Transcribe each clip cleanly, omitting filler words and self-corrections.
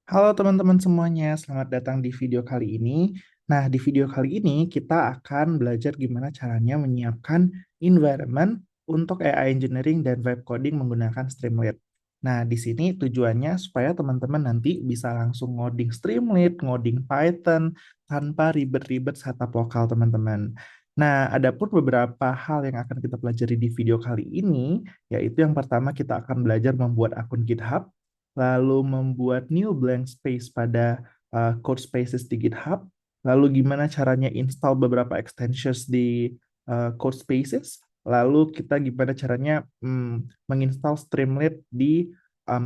Halo teman-teman semuanya, selamat datang di video kali ini. Nah, di video kali ini kita akan belajar gimana caranya menyiapkan environment untuk AI engineering dan web coding menggunakan Streamlit. Nah, di sini tujuannya supaya teman-teman nanti bisa langsung ngoding Streamlit, ngoding Python tanpa ribet-ribet setup lokal teman-teman. Nah, ada pun beberapa hal yang akan kita pelajari di video kali ini, yaitu yang pertama kita akan belajar membuat akun GitHub, lalu membuat new blank space pada code spaces di GitHub, lalu gimana caranya install beberapa extensions di code spaces, lalu kita gimana caranya menginstal Streamlit di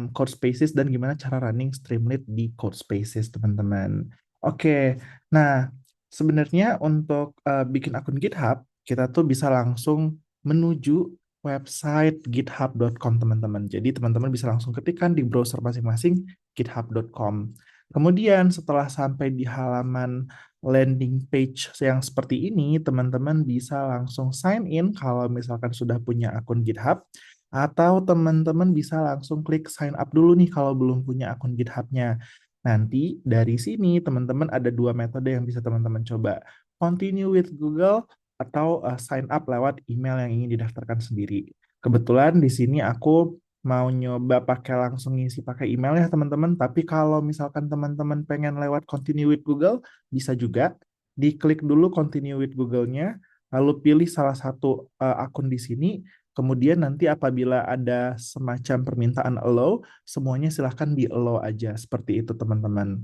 code spaces dan gimana cara running Streamlit di code spaces, teman-teman. Oke, nah sebenarnya untuk bikin akun GitHub, kita tuh bisa langsung menuju website github.com teman-teman. Jadi teman-teman bisa langsung ketikkan di browser masing-masing github.com. Kemudian setelah sampai di halaman landing page yang seperti ini, teman-teman bisa langsung sign in kalau misalkan sudah punya akun GitHub, atau teman-teman bisa langsung klik sign up dulu nih kalau belum punya akun GitHub-nya. Nanti dari sini teman-teman ada dua metode yang bisa teman-teman coba. Continue with Google atau sign up lewat email yang ingin didaftarkan sendiri. Kebetulan di sini aku mau nyoba pakai langsung ngisi pakai email ya teman-teman, tapi kalau misalkan teman-teman pengen lewat continue with Google, bisa juga diklik dulu continue with Google-nya, lalu pilih salah satu akun di sini, kemudian nanti apabila ada semacam permintaan allow, semuanya silahkan di allow aja, seperti itu teman-teman.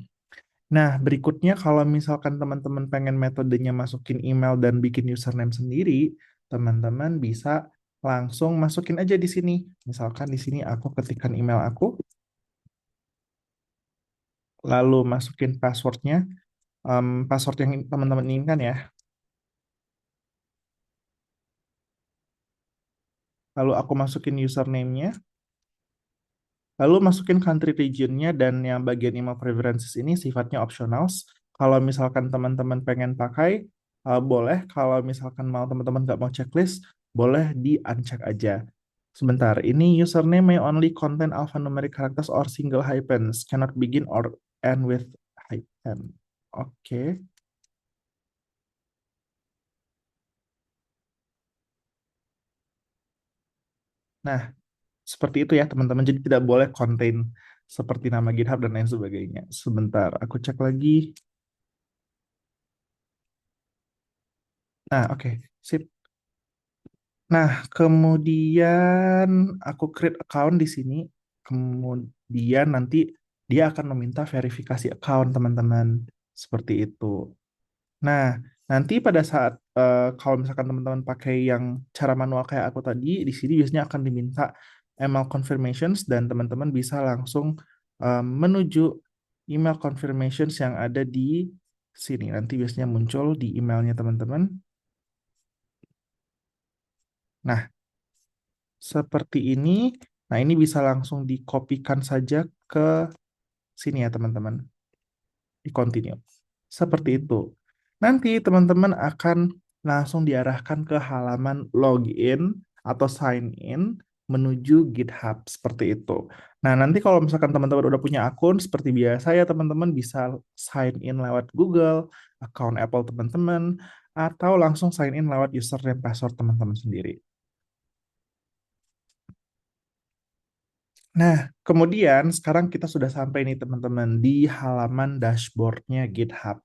Nah, berikutnya kalau misalkan teman-teman pengen metodenya masukin email dan bikin username sendiri, teman-teman bisa langsung masukin aja di sini. Misalkan di sini aku ketikkan email aku, lalu masukin passwordnya, password yang teman-teman inginkan ya. Lalu aku masukin username-nya, lalu masukin country region-nya, dan yang bagian email preferences ini sifatnya optional. Kalau misalkan teman-teman pengen pakai, boleh. Kalau misalkan mau teman-teman nggak mau checklist, boleh di uncheck aja. Sebentar, ini username may only contain alphanumeric characters or single hyphens, cannot begin or end with hyphen. Oke. Nah, seperti itu ya teman-teman. Jadi tidak boleh contain seperti nama GitHub dan lain sebagainya. Sebentar, aku cek lagi. Nah, oke. Sip. Nah, kemudian aku create account di sini. Kemudian nanti dia akan meminta verifikasi account, teman-teman. Seperti itu. Nah, nanti pada saat kalau misalkan teman-teman pakai yang cara manual kayak aku tadi, di sini biasanya akan diminta email confirmations dan teman-teman bisa langsung menuju email confirmations yang ada di sini. Nanti biasanya muncul di emailnya teman-teman. Nah, seperti ini. Nah, ini bisa langsung dikopikan saja ke sini ya, teman-teman. Di continue. Seperti itu. Nanti teman-teman akan langsung diarahkan ke halaman login atau sign in menuju GitHub seperti itu. Nah, nanti kalau misalkan teman-teman udah punya akun seperti biasa ya teman-teman bisa sign in lewat Google, account Apple teman-teman, atau langsung sign in lewat user dan password teman-teman sendiri. Nah, kemudian sekarang kita sudah sampai nih teman-teman di halaman dashboardnya GitHub.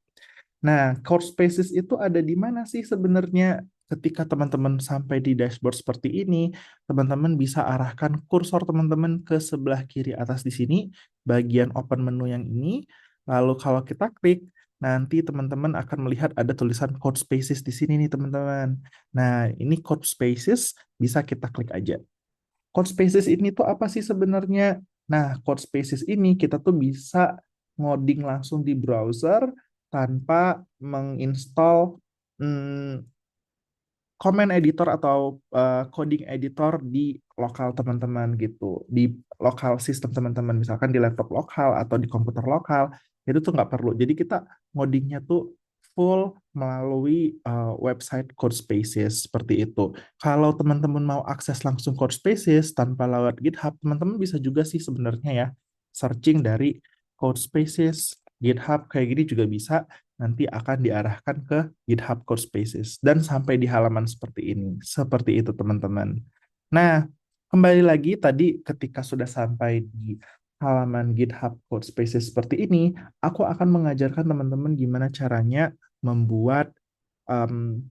Nah, Code Spaces itu ada di mana sih sebenarnya? Ketika teman-teman sampai di dashboard seperti ini, teman-teman bisa arahkan kursor teman-teman ke sebelah kiri atas di sini, bagian open menu yang ini. Lalu kalau kita klik, nanti teman-teman akan melihat ada tulisan Code Spaces di sini nih teman-teman. Nah, ini Code Spaces bisa kita klik aja. Code Spaces ini tuh apa sih sebenarnya? Nah, Code Spaces ini kita tuh bisa ngoding langsung di browser tanpa menginstal hmm, comment editor atau coding editor di lokal teman-teman gitu, di lokal sistem teman-teman, misalkan di laptop lokal atau di komputer lokal, itu tuh nggak perlu. Jadi kita ngodingnya tuh full melalui website Codespaces seperti itu. Kalau teman-teman mau akses langsung Codespaces tanpa lewat GitHub, teman-teman bisa juga sih sebenarnya ya searching dari Codespaces, GitHub kayak gini juga bisa nanti akan diarahkan ke GitHub Codespaces dan sampai di halaman seperti ini. Seperti itu teman-teman. Nah, kembali lagi tadi ketika sudah sampai di halaman GitHub Codespaces seperti ini, aku akan mengajarkan teman-teman gimana caranya membuat um,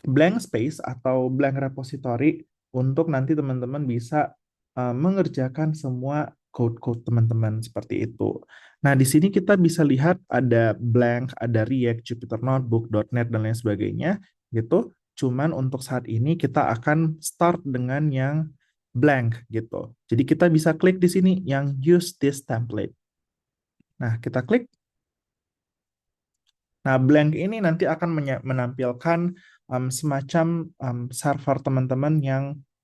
blank space atau blank repository untuk nanti teman-teman bisa mengerjakan semua code-code teman-teman seperti itu. Nah, di sini kita bisa lihat ada blank, ada React, Jupyter Notebook, .NET, dan lain sebagainya gitu. Cuman untuk saat ini kita akan start dengan yang blank gitu. Jadi kita bisa klik di sini yang use this template. Nah, kita klik. Nah, blank ini nanti akan menampilkan semacam server teman-teman yang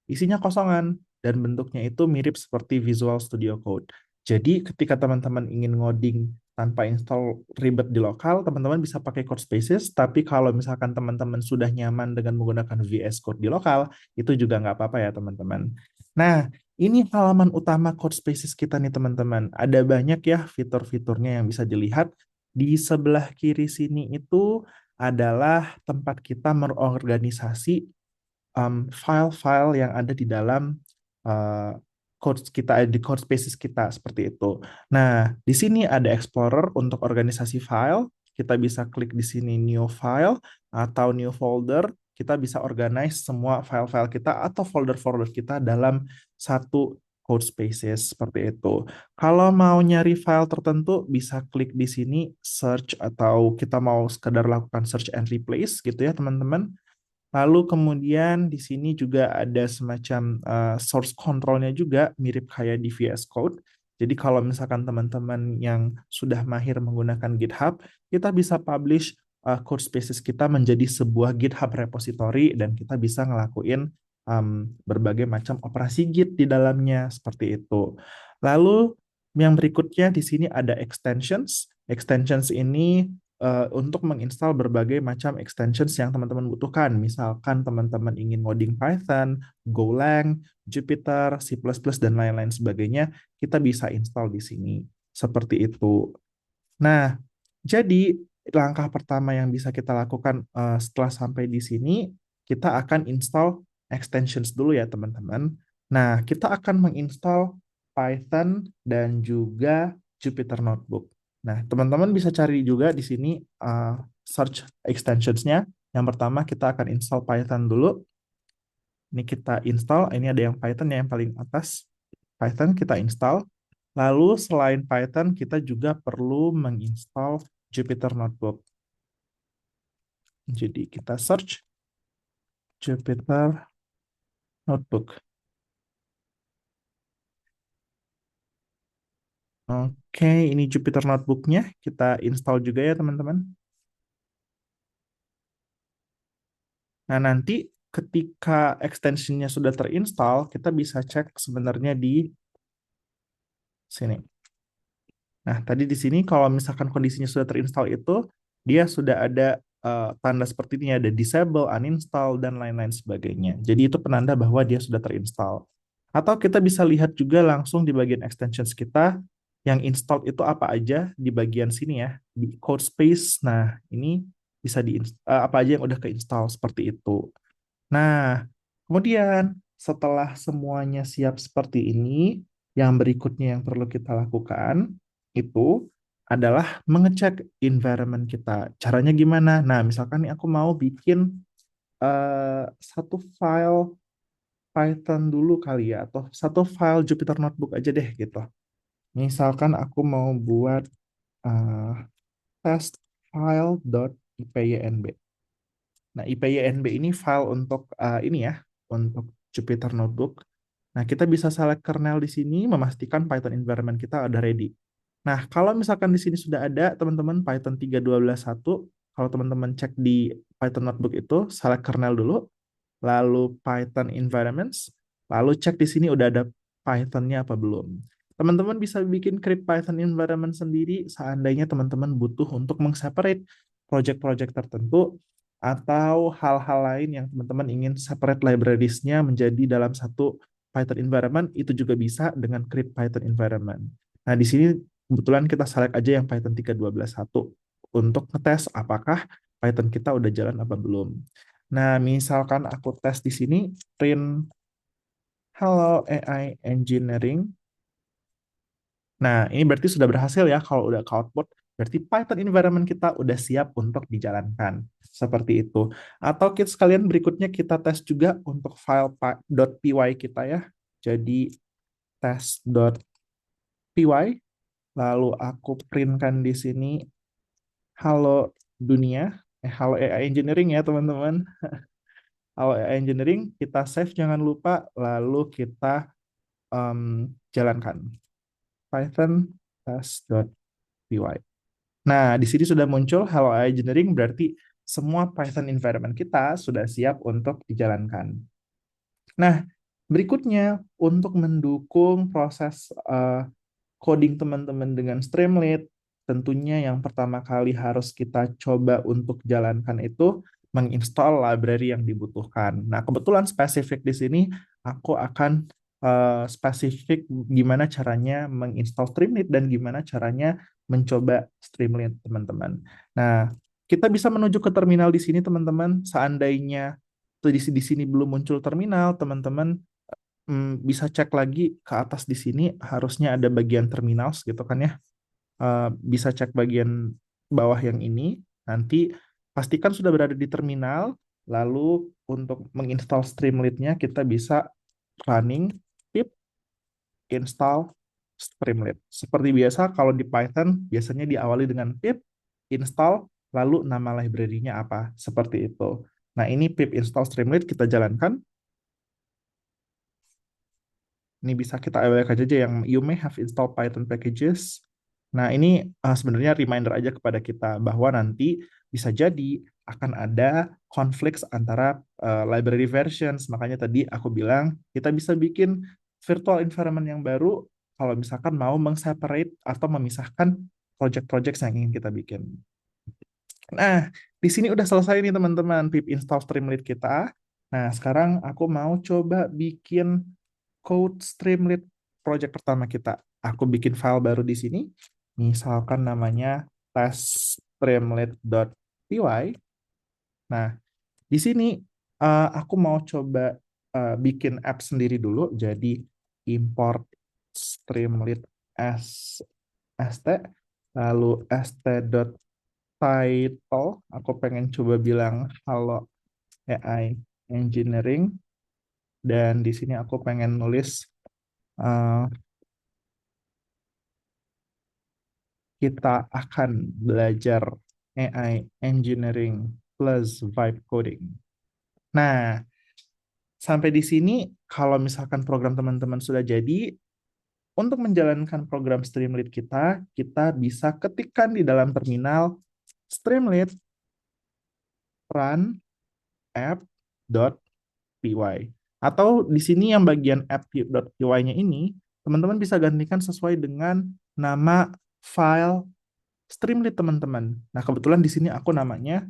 isinya kosongan dan bentuknya itu mirip seperti Visual Studio Code. Jadi, ketika teman-teman ingin ngoding tanpa install ribet di lokal, teman-teman bisa pakai Codespaces, tapi kalau misalkan teman-teman sudah nyaman dengan menggunakan VS Code di lokal, itu juga nggak apa-apa ya, teman-teman. Nah, ini halaman utama Codespaces kita nih, teman-teman. Ada banyak ya fitur-fiturnya yang bisa dilihat. Di sebelah kiri sini itu adalah tempat kita mengorganisasi file-file yang ada di dalam uh, code kita di code spaces kita seperti itu. Nah, di sini ada Explorer untuk organisasi file. Kita bisa klik di sini new file atau new folder. Kita bisa organize semua file-file kita atau folder-folder kita dalam satu code spaces seperti itu. Kalau mau nyari file tertentu, bisa klik di sini search atau kita mau sekedar lakukan search and replace gitu ya teman-teman. Lalu kemudian di sini juga ada semacam source control-nya juga mirip kayak di VS Code. Jadi kalau misalkan teman-teman yang sudah mahir menggunakan GitHub, kita bisa publish code spaces kita menjadi sebuah GitHub repository dan kita bisa ngelakuin berbagai macam operasi Git di dalamnya seperti itu. Lalu yang berikutnya di sini ada extensions. Extensions ini untuk menginstal berbagai macam extensions yang teman-teman butuhkan. Misalkan teman-teman ingin ngoding Python, Golang, Jupyter, C++, dan lain-lain sebagainya, kita bisa install di sini. Seperti itu. Nah, jadi langkah pertama yang bisa kita lakukan setelah sampai di sini, kita akan install extensions dulu ya teman-teman. Nah, kita akan menginstal Python dan juga Jupyter Notebook. Nah, teman-teman bisa cari juga di sini search extensions-nya. Yang pertama kita akan install Python dulu. Ini kita install, ini ada yang Python yang paling atas. Python kita install. Lalu selain Python, kita juga perlu menginstal Jupyter Notebook. Jadi kita search Jupyter Notebook. Oke, ini Jupyter Notebook-nya. Kita install juga ya, teman-teman. Nah, nanti ketika extension-nya sudah terinstall, kita bisa cek sebenarnya di sini. Nah, tadi di sini kalau misalkan kondisinya sudah terinstall itu, dia sudah ada tanda seperti ini, ada disable, uninstall, dan lain-lain sebagainya. Jadi itu penanda bahwa dia sudah terinstall. Atau kita bisa lihat juga langsung di bagian extensions kita, yang install itu apa aja di bagian sini ya, di code space. Nah, ini bisa apa aja yang udah keinstall seperti itu. Nah, kemudian setelah semuanya siap seperti ini, yang berikutnya yang perlu kita lakukan itu adalah mengecek environment kita. Caranya gimana? Nah, misalkan nih aku mau bikin satu file Python dulu kali ya, atau satu file Jupyter Notebook aja deh gitu. Misalkan aku mau buat eh, test file.ipynb. Nah, IPYNB ini file untuk ini ya, untuk Jupyter Notebook. Nah, kita bisa select kernel di sini, memastikan Python environment kita ada ready. Nah, kalau misalkan di sini sudah ada, teman-teman, Python 3.12.1, kalau teman-teman cek di Python Notebook itu, select kernel dulu, lalu Python environments, lalu cek di sini udah ada Python-nya apa belum. Teman-teman bisa bikin script Python environment sendiri seandainya teman-teman butuh untuk meng-separate project-project tertentu atau hal-hal lain yang teman-teman ingin separate libraries-nya menjadi dalam satu Python environment, itu juga bisa dengan script Python environment. Nah, di sini kebetulan kita select aja yang Python 3.12.1 untuk ngetes apakah Python kita udah jalan apa belum. Nah, misalkan aku tes di sini print Hello AI Engineering. Nah, ini berarti sudah berhasil ya kalau udah ke output. Berarti Python environment kita udah siap untuk dijalankan. Seperti itu. Atau kita sekalian berikutnya kita tes juga untuk file .py kita ya. Jadi test.py. Lalu aku printkan di sini halo dunia. Halo AI Engineering ya teman-teman. Halo AI Engineering, kita save jangan lupa. Lalu kita jalankan. Python test.py. Nah, di sini sudah muncul Hello AI Engineering, berarti semua Python environment kita sudah siap untuk dijalankan. Nah, berikutnya untuk mendukung proses coding teman-teman dengan Streamlit, tentunya yang pertama kali harus kita coba untuk jalankan itu menginstall library yang dibutuhkan. Nah, kebetulan spesifik di sini aku akan spesifik gimana caranya menginstall Streamlit dan gimana caranya mencoba Streamlit, teman-teman. Nah, kita bisa menuju ke terminal di sini, teman-teman. Seandainya di sini belum muncul terminal, teman-teman bisa cek lagi ke atas di sini harusnya ada bagian terminals gitu kan ya. Bisa cek bagian bawah yang ini. Nanti pastikan sudah berada di terminal. Lalu untuk menginstal Streamlit-nya kita bisa running pip install Streamlit. Seperti biasa kalau di Python biasanya diawali dengan pip install lalu nama library-nya apa. Seperti itu. Nah, ini pip install Streamlit kita jalankan. Ini bisa kita awalkan aja yang you may have installed Python packages. Nah, ini sebenarnya reminder aja kepada kita bahwa nanti bisa jadi akan ada konflik antara library versions. Makanya tadi aku bilang kita bisa bikin virtual environment yang baru kalau misalkan mau meng-separate atau memisahkan project-project yang ingin kita bikin. Nah, di sini udah selesai nih teman-teman pip install Streamlit kita. Nah, sekarang aku mau coba bikin code Streamlit project pertama kita. Aku bikin file baru di sini. Misalkan namanya test.streamlit.py. Nah, di sini aku mau coba bikin app sendiri dulu. Jadi import Streamlit st lalu st.title. Aku pengen coba bilang halo AI Engineering. Dan di sini aku pengen nulis uh, kita akan belajar AI Engineering plus Vibe Coding. Nah, sampai di sini kalau misalkan program teman-teman sudah jadi, untuk menjalankan program Streamlit kita, kita bisa ketikkan di dalam terminal Streamlit run app.py. Atau di sini yang bagian app.py-nya ini, teman-teman bisa gantikan sesuai dengan nama file Streamlit teman-teman. Nah, kebetulan di sini aku namanya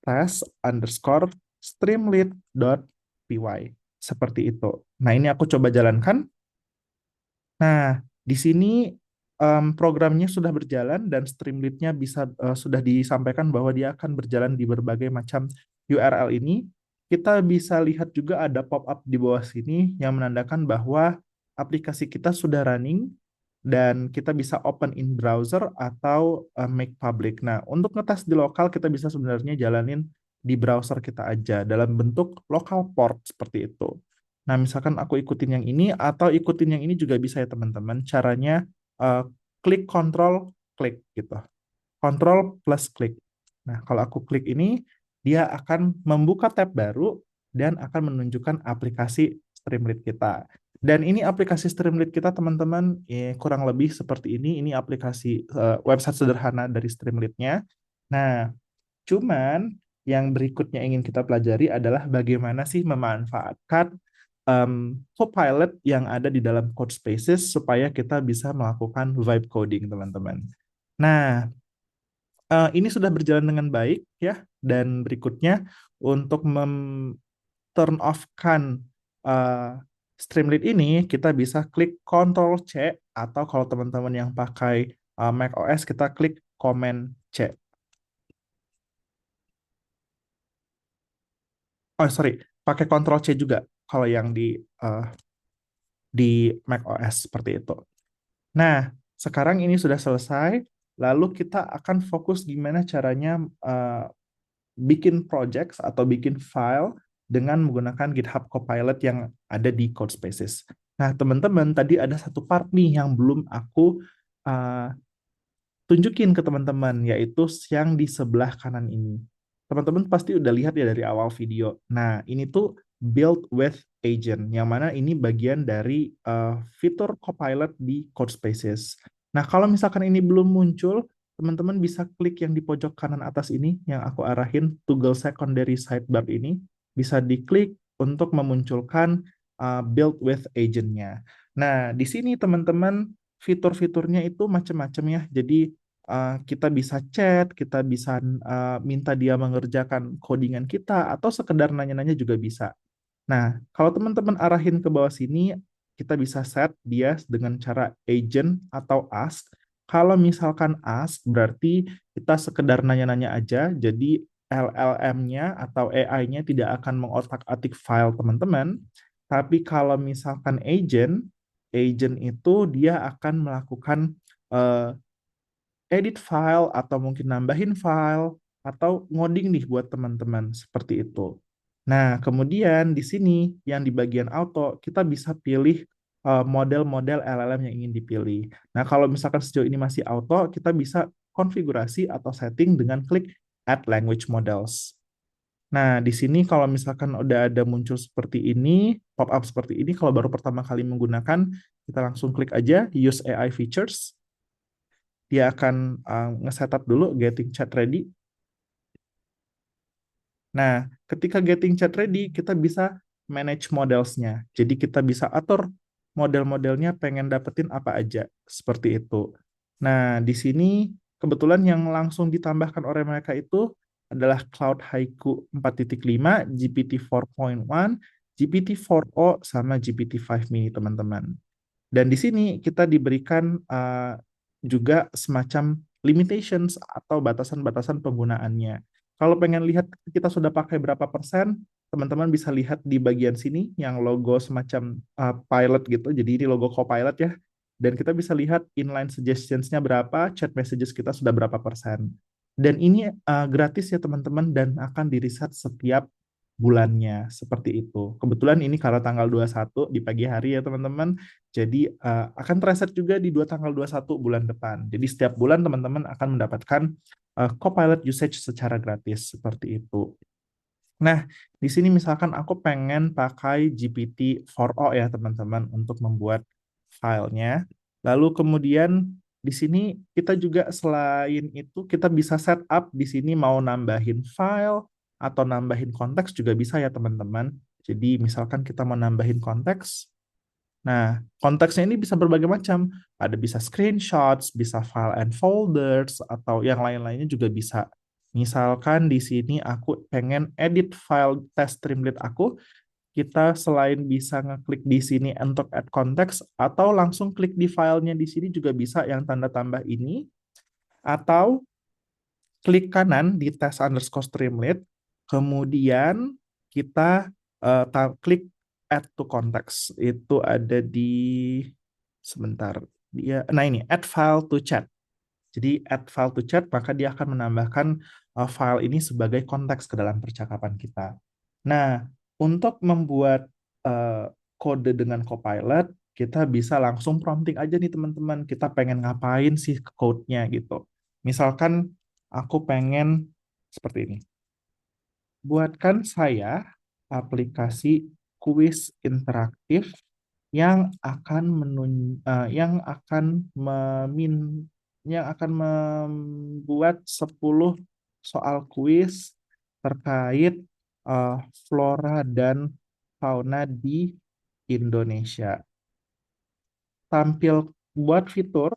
test_streamlit.py. Seperti itu. Nah, ini aku coba jalankan. Nah, di sini programnya sudah berjalan dan Streamlit-nya bisa sudah disampaikan bahwa dia akan berjalan di berbagai macam URL ini. Kita bisa lihat juga ada pop-up di bawah sini yang menandakan bahwa aplikasi kita sudah running dan kita bisa open in browser atau make public. Nah, untuk ngetes di lokal kita bisa sebenarnya jalanin di browser kita aja dalam bentuk local port seperti itu. Nah, misalkan aku ikutin yang ini atau ikutin yang ini juga bisa ya teman-teman. Caranya eh, klik control klik gitu. Control plus klik. Nah, kalau aku klik ini, dia akan membuka tab baru dan akan menunjukkan aplikasi Streamlit kita. Dan ini aplikasi Streamlit kita, teman-teman, kurang lebih seperti ini. Ini aplikasi website sederhana dari Streamlit-nya. Nah, cuman yang berikutnya ingin kita pelajari adalah bagaimana sih memanfaatkan Copilot yang ada di dalam Codespaces supaya kita bisa melakukan vibe coding, teman-teman. Nah, ini sudah berjalan dengan baik ya. Dan berikutnya untuk turn off-kan Streamlit ini, kita bisa klik Ctrl C atau kalau teman-teman yang pakai Mac OS kita klik Command C. Oh, sorry, pakai Ctrl C juga kalau yang uh, di Mac OS seperti itu. Nah, sekarang ini sudah selesai. Lalu kita akan fokus gimana caranya bikin projects atau bikin file dengan menggunakan GitHub Copilot yang ada di Codespaces. Nah, teman-teman, tadi ada satu part nih yang belum aku uh, tunjukin ke teman-teman, yaitu yang di sebelah kanan ini. Teman-teman pasti udah lihat ya dari awal video. Nah, ini tuh build with agent, yang mana ini bagian dari fitur Copilot di Codespaces. Nah, kalau misalkan ini belum muncul, teman-teman bisa klik yang di pojok kanan atas ini, yang aku arahin, toggle secondary sidebar ini, bisa diklik untuk memunculkan build with agent-nya. Nah, di sini teman-teman, fitur-fiturnya itu macam-macam ya. Jadi kita bisa chat, kita bisa minta dia mengerjakan codingan kita, atau sekedar nanya-nanya juga bisa. Nah, kalau teman-teman arahin ke bawah sini, kita bisa set dia dengan cara agent atau ask. Kalau misalkan ask, berarti kita sekedar nanya-nanya aja, jadi LLM-nya atau AI-nya tidak akan mengotak-atik file teman-teman. Tapi kalau misalkan agent, agent itu dia akan melakukan eh, edit file atau mungkin nambahin file atau ngoding nih buat teman-teman seperti itu. Nah, kemudian di sini yang di bagian auto kita bisa pilih model-model LLM yang ingin dipilih. Nah, kalau misalkan sejauh ini masih auto, kita bisa konfigurasi atau setting dengan klik Add Language Models. Nah, di sini kalau misalkan udah ada muncul seperti ini, pop-up seperti ini, kalau baru pertama kali menggunakan, kita langsung klik aja Use AI Features. Dia akan nge-setup dulu getting chat ready. Nah, ketika getting chat ready, kita bisa manage models-nya. Jadi kita bisa atur model-modelnya pengen dapetin apa aja, seperti itu. Nah, di sini kebetulan yang langsung ditambahkan oleh mereka itu adalah Cloud Haiku 4.5, GPT-4.1, GPT-4o, sama GPT-5 mini, teman-teman. Dan di sini kita diberikan juga semacam limitations atau batasan-batasan penggunaannya. Kalau pengen lihat kita sudah pakai berapa persen, teman-teman bisa lihat di bagian sini yang logo semacam pilot gitu. Jadi ini logo Copilot ya. Dan kita bisa lihat inline suggestions-nya berapa, chat messages kita sudah berapa persen. Dan ini gratis ya teman-teman dan akan diriset setiap bulannya seperti itu. Kebetulan ini kalau tanggal 21 di pagi hari ya teman-teman. Jadi akan terreset juga di tanggal 21 bulan depan. Jadi setiap bulan teman-teman akan mendapatkan Copilot usage secara gratis seperti itu. Nah, di sini misalkan aku pengen pakai GPT-4o ya teman-teman untuk membuat filenya. Lalu kemudian di sini kita juga selain itu kita bisa setup di sini mau nambahin file atau nambahin konteks juga bisa ya teman-teman. Jadi misalkan kita mau nambahin konteks, nah, konteksnya ini bisa berbagai macam. Ada bisa screenshots, bisa file and folders, atau yang lain-lainnya juga bisa. Misalkan di sini aku pengen edit file test streamlit aku, kita selain bisa ngeklik di sini untuk add context, atau langsung klik di filenya di sini juga bisa yang tanda tambah ini, atau klik kanan di test underscore streamlit, kemudian kita klik add to context. Itu ada di sebentar. Nah ini add file to chat. Jadi add file to chat maka dia akan menambahkan file ini sebagai konteks ke dalam percakapan kita. Nah, untuk membuat uh, kode dengan Copilot, kita bisa langsung prompting aja nih teman-teman. Kita pengen ngapain sih code-nya gitu. Misalkan aku pengen seperti ini. Buatkan saya aplikasi kuis interaktif yang akan membuat 10 soal kuis terkait flora dan fauna di Indonesia. Tampil buat fitur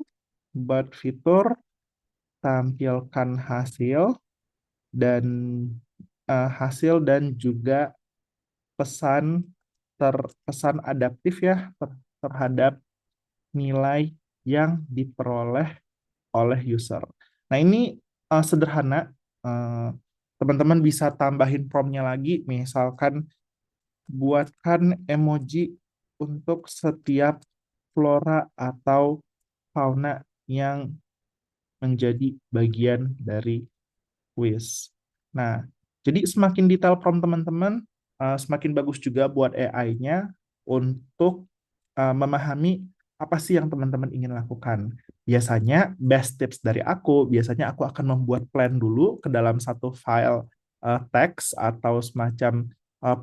tampilkan dan hasil dan juga pesan pesan adaptif ya terhadap nilai yang diperoleh oleh user. Nah, ini sederhana. Eh, Teman-teman bisa tambahin prompt-nya lagi, misalkan buatkan emoji untuk setiap flora atau fauna yang menjadi bagian dari quiz. Nah, jadi semakin detail prompt teman-teman, semakin bagus juga buat AI-nya untuk memahami apa sih yang teman-teman ingin lakukan. Biasanya best tips dari aku, biasanya aku akan membuat plan dulu ke dalam satu file teks atau semacam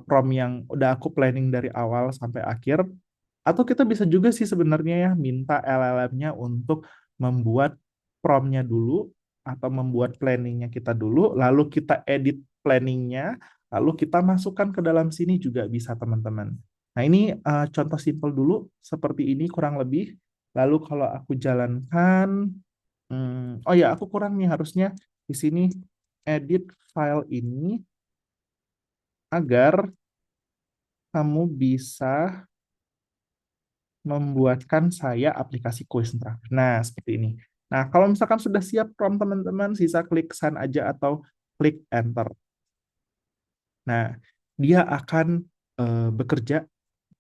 prompt yang udah aku planning dari awal sampai akhir. Atau kita bisa juga sih sebenarnya ya minta LLM-nya untuk membuat prompt-nya dulu atau membuat planningnya kita dulu, lalu kita edit planningnya, lalu kita masukkan ke dalam sini juga bisa teman-teman. Nah ini contoh simpel dulu seperti ini kurang lebih. Lalu kalau aku jalankan, oh ya aku kurang nih harusnya di sini edit file ini agar kamu bisa membuatkan saya aplikasi kuis terakhir. Nah, seperti ini. Nah, kalau misalkan sudah siap prompt teman-teman, sisa klik send aja atau klik enter. Nah, dia akan bekerja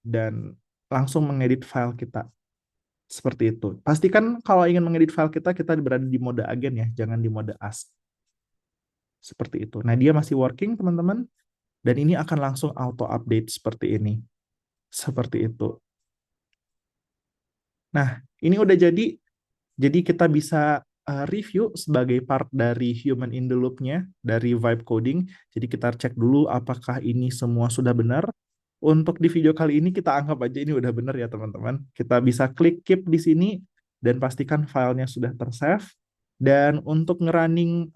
dan langsung mengedit file kita. Seperti itu. Pastikan kalau ingin mengedit file kita, kita berada di mode agen ya, jangan di mode ask. Seperti itu. Nah, dia masih working, teman-teman. Dan ini akan langsung auto update seperti ini. Seperti itu. Nah, ini udah jadi. Jadi kita bisa review sebagai part dari human in the loop-nya, dari vibe coding. Jadi kita cek dulu apakah ini semua sudah benar. Untuk di video kali ini kita anggap aja ini udah benar ya teman-teman. Kita bisa klik keep di sini dan pastikan filenya sudah tersave. Dan untuk ngerunning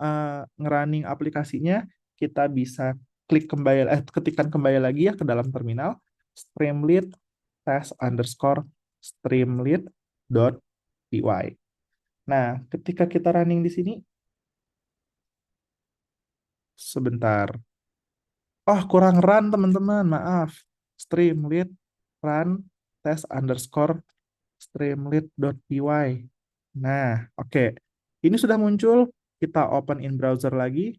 aplikasinya, kita bisa klik kembali, ketikkan kembali lagi ya ke dalam terminal, streamlit test underscore streamlit.py. Nah, ketika kita running di sini, sebentar. Oh, kurang run teman-teman, maaf. Streamlit run test underscore streamlit.py. Nah, oke. Ini sudah muncul. Kita open in browser lagi.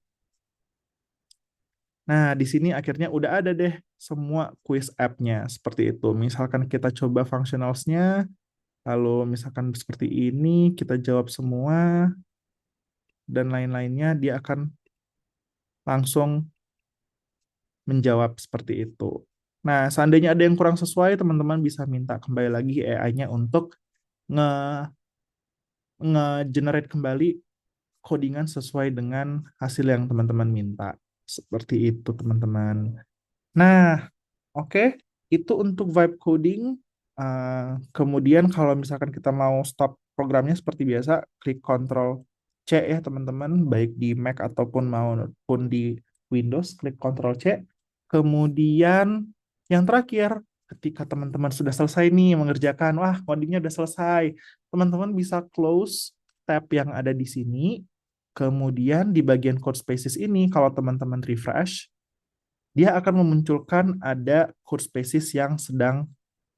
Nah, di sini akhirnya udah ada deh semua quiz app-nya seperti itu. Misalkan kita coba functionals-nya, lalu misalkan seperti ini, kita jawab semua, dan lain-lainnya, dia akan langsung menjawab seperti itu. Nah, seandainya ada yang kurang sesuai, teman-teman bisa minta kembali lagi AI-nya untuk nge nge-generate kembali codingan sesuai dengan hasil yang teman-teman minta. Seperti itu, teman-teman. Nah, oke, itu untuk vibe coding. Kemudian kalau misalkan kita mau stop programnya seperti biasa, klik Ctrl C ya teman-teman, baik di Mac ataupun maupun di Windows, klik Ctrl C. Kemudian yang terakhir, ketika teman-teman sudah selesai nih mengerjakan, wah codingnya udah selesai, teman-teman bisa close tab yang ada di sini. Kemudian di bagian code spaces ini, kalau teman-teman refresh, dia akan memunculkan ada code spaces yang sedang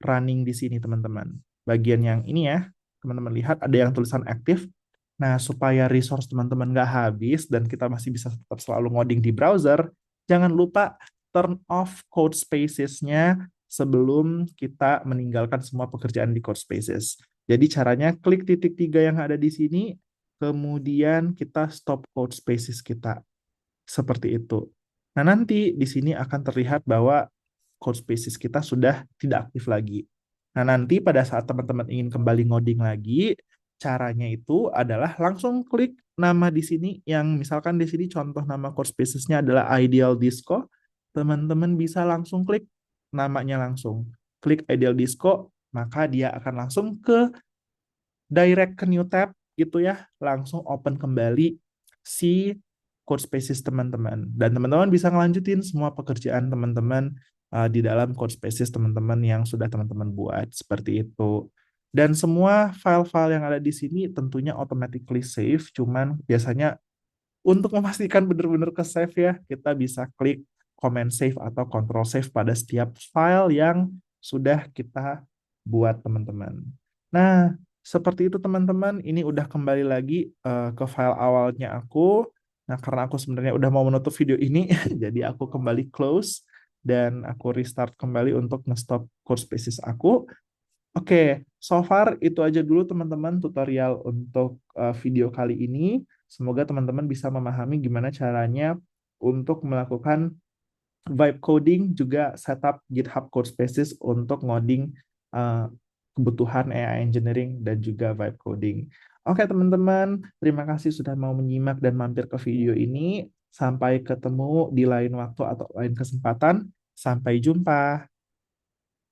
running di sini, teman-teman. Bagian yang ini ya, teman-teman lihat ada yang tulisan aktif. Nah, supaya resource teman-teman nggak habis dan kita masih bisa tetap selalu ngoding di browser, jangan lupa turn off code spaces-nya sebelum kita meninggalkan semua pekerjaan di code spaces. Jadi caranya klik titik 3 yang ada di sini, kemudian kita stop code spaces kita. Seperti itu. Nah, nanti di sini akan terlihat bahwa code spaces kita sudah tidak aktif lagi. Nah, nanti pada saat teman-teman ingin kembali ngoding lagi, caranya itu adalah langsung klik nama di sini yang misalkan di sini contoh nama code spaces-nya adalah Ideal Disco. Teman-teman bisa langsung klik namanya langsung. Klik Ideal Disco, maka dia akan langsung ke direct ke new tab gitu ya, langsung open kembali si code spaces teman-teman. Dan teman-teman bisa ngelanjutin semua pekerjaan teman-teman di dalam code spaces teman-teman yang sudah teman-teman buat seperti itu. Dan semua file-file yang ada di sini tentunya automatically save, cuman biasanya untuk memastikan benar-benar ke save ya, kita bisa klik command save atau control save pada setiap file yang sudah kita buat teman-teman. Nah, Seperti itu teman-teman, ini udah kembali lagi ke file awalnya aku. Nah, karena aku sebenarnya udah mau menutup video ini, jadi aku kembali close dan aku restart kembali untuk nge-stop Code Spaces aku. Oke, so far itu aja dulu teman-teman tutorial untuk video kali ini. Semoga teman-teman bisa memahami gimana caranya untuk melakukan vibe coding, juga setup GitHub Codespaces untuk ngoding uh, kebutuhan AI engineering dan juga vibe coding. Oke teman-teman, terima kasih sudah mau menyimak dan mampir ke video ini. Sampai ketemu di lain waktu atau lain kesempatan. Sampai jumpa.